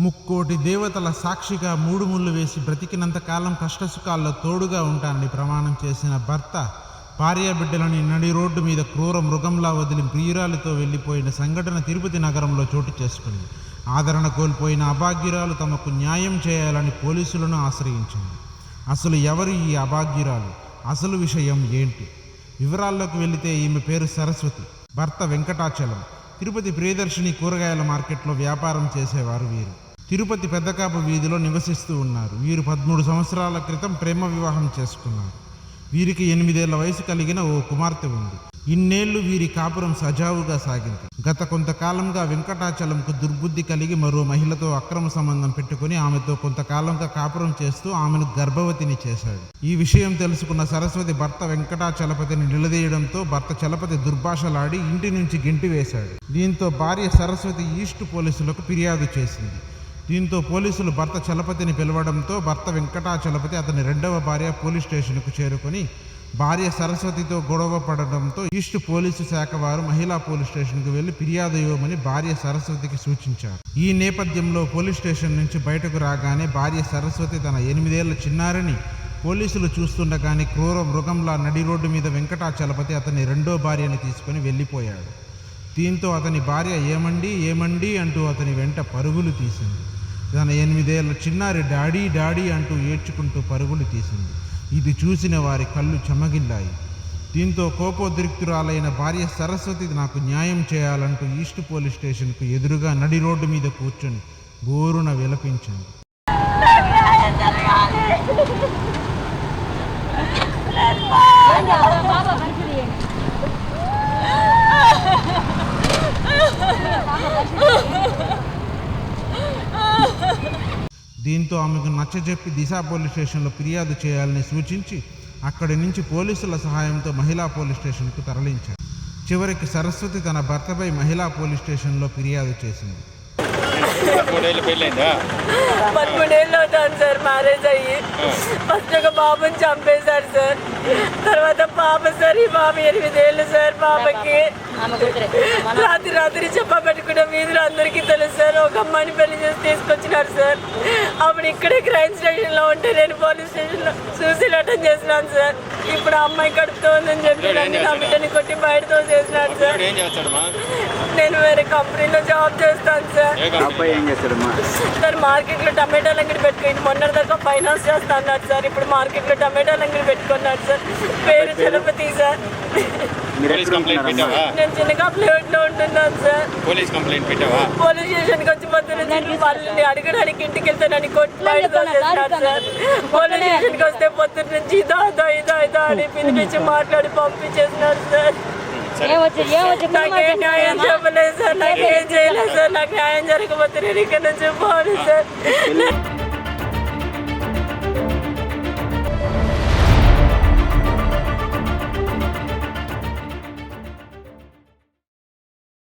ముక్కోటి దేవతల సాక్షిగా మూడు ముళ్ళు వేసి బ్రతికినంత కాలం కష్టసుఖాల్లో తోడుగా ఉంటానని ప్రమాణం చేసిన భర్త భార్య బిడ్డలని నడి రోడ్డు మీద క్రూర మృగంలా వదిలి ప్రియురాలితో వెళ్ళిపోయిన సంఘటన తిరుపతి నగరంలో చోటు చేసుకుంది. ఆదరణ కోల్పోయిన అభాగ్యురాలు తమకు న్యాయం చేయాలని పోలీసులను ఆశ్రయించింది. అసలు ఎవరు ఈ అభాగ్యురాలు, అసలు విషయం ఏంటి? వివరాల్లోకి వెళితే ఈమె పేరు సరస్వతి, భర్త వెంకటాచలం. తిరుపతి ప్రియదర్శిని కూరగాయల మార్కెట్లో వ్యాపారం చేసేవారు వీరు. తిరుపతి పెద్దకాపు వీధిలో నివసిస్తూ ఉన్నారు. వీరు 13 సంవత్సరాల క్రితం ప్రేమ వివాహం చేసుకున్నారు. వీరికి 8 ఏళ్ల వయసు కలిగిన ఓ కుమార్తె ఉంది. ఇన్నేళ్లు వీరి కాపురం సజావుగా సాగింది. గత కొంతకాలంగా వెంకటాచలంకు దుర్బుద్ధి కలిగి మరో మహిళతో అక్రమ సంబంధం పెట్టుకుని ఆమెతో కొంతకాలంగా కాపురం చేస్తూ ఆమెను గర్భవతిని చేశాడు. ఈ విషయం తెలుసుకున్న సరస్వతి భర్త వెంకటాచలపతిని నిలదీయడంతో భర్త చలపతి దుర్భాషలాడి ఇంటి నుంచి గెంటివేశాడు. దీంతో భార్య సరస్వతి ఈస్ట్ పోలీసులకు ఫిర్యాదు చేసింది. దీంతో పోలీసులు భర్త చలపతిని పిలవడంతో భర్త వెంకటాచలపతి అతని రెండవ భార్య పోలీస్ స్టేషన్కు చేరుకొని భార్య సరస్వతితో గొడవ పడడంతో ఈస్ట్ పోలీసు శాఖ వారు మహిళా పోలీస్ స్టేషన్కు వెళ్లి ఫిర్యాదు ఇవ్వమని భార్య సరస్వతికి సూచించారు. ఈ నేపథ్యంలో పోలీస్ స్టేషన్ నుంచి బయటకు రాగానే భార్య సరస్వతి తన 8 ఏళ్ల చిన్నారిని పోలీసులు చూస్తుండగానే క్రూర మృగంలా నడి రోడ్డు మీద వెంకటాచలపతి అతని రెండో భార్యను తీసుకుని వెళ్ళిపోయాడు. దీంతో అతని భార్య ఏమండి అంటూ అతని వెంట పరుగులు తీసింది. తన 8 ఏళ్ల చిన్నారి డాడీ డాడీ అంటూ ఏడ్చుకుంటూ పరుగులు తీసింది. ఇది చూసిన వారి కళ్ళు చెమగిల్లాయి. దీంతో కోపోద్రిక్తురాలైన భార్య సరస్వతి నాకు న్యాయం చేయాలంటూ ఈస్ట్ పోలీస్ స్టేషన్కు ఎదురుగా నడి రోడ్డు మీద కూర్చొని బోరున విలపించింది. దీంతో ఆమెకు నచ్చజెప్పి దిశ పోలీస్ స్టేషన్లో ఫిర్యాదు చేయాలని సూచించి అక్కడి నుంచి పోలీసుల సహాయంతో మహిళా పోలీస్ స్టేషన్కు తరలించారు. చివరికి సరస్వతి తన భర్తపై మహిళా పోలీస్ స్టేషన్లో ఫిర్యాదు చేసింది. 13 ఏళ్ళు అవుతాను సార్ మ్యారేజ్ అయ్యి. ఫస్ట్ ఒక బాబుని చంపేశారు సార్. తర్వాత పాప సార్, ఈ బాబు 8 ఏళ్ళు సార్. పాపకి రాత్రి చెప్పబెట్టుకున్న వీధులు అందరికీ తెలుసు సార్. ఒక అమ్మాయిని పెళ్లి చేసి తీసుకొచ్చినారు సార్. అప్పుడు ఇక్కడే క్రైమ్ స్టేషన్లో ఉంటే నేను పోలీస్ స్టేషన్లో సూసైడ్ అటెండ్ చేసినాను సార్. ఇప్పుడు ఆ అమ్మాయి కడుపుతోందని చెప్పి నా బిడ్డని కొట్టి బయటతో చేసినాడు సార్. నేను వేరే కంపెనీలో జాబ్ చేస్తాను సార్. సార్ మార్కెట్లో టమాటాలు అంగడి పెట్టుకుని మొన్నటిదాకా ఫైనాన్స్ చేస్తా అన్నాడు సార్. ఇప్పుడు మార్కెట్లో టమాటాలు అంగడి పెట్టుకున్నాడు సార్. పేరు చలపతి సార్. నేను చిన్నకాపులో ఉంటున్నాను సార్. పోలీస్ స్టేషన్కి వచ్చి పొద్దున్న వాళ్ళని అడగడానికి ఇంటికి వెళ్తానని కొట్టి బయటతో చేసినాడు సార్. పోలీస్ స్టేషన్కి వస్తే పొద్దున్న నుంచి ఇదో అని పిలిపించి మాట్లాడి పంపించేసినాడు సార్. నాకేం న్యాయం చెప్పలేదు సార్. నాకేం చేయలేదు సార్. నాకు న్యాయం జరగకపోతే నేను ఇక్కడ నుంచి పోను సార్.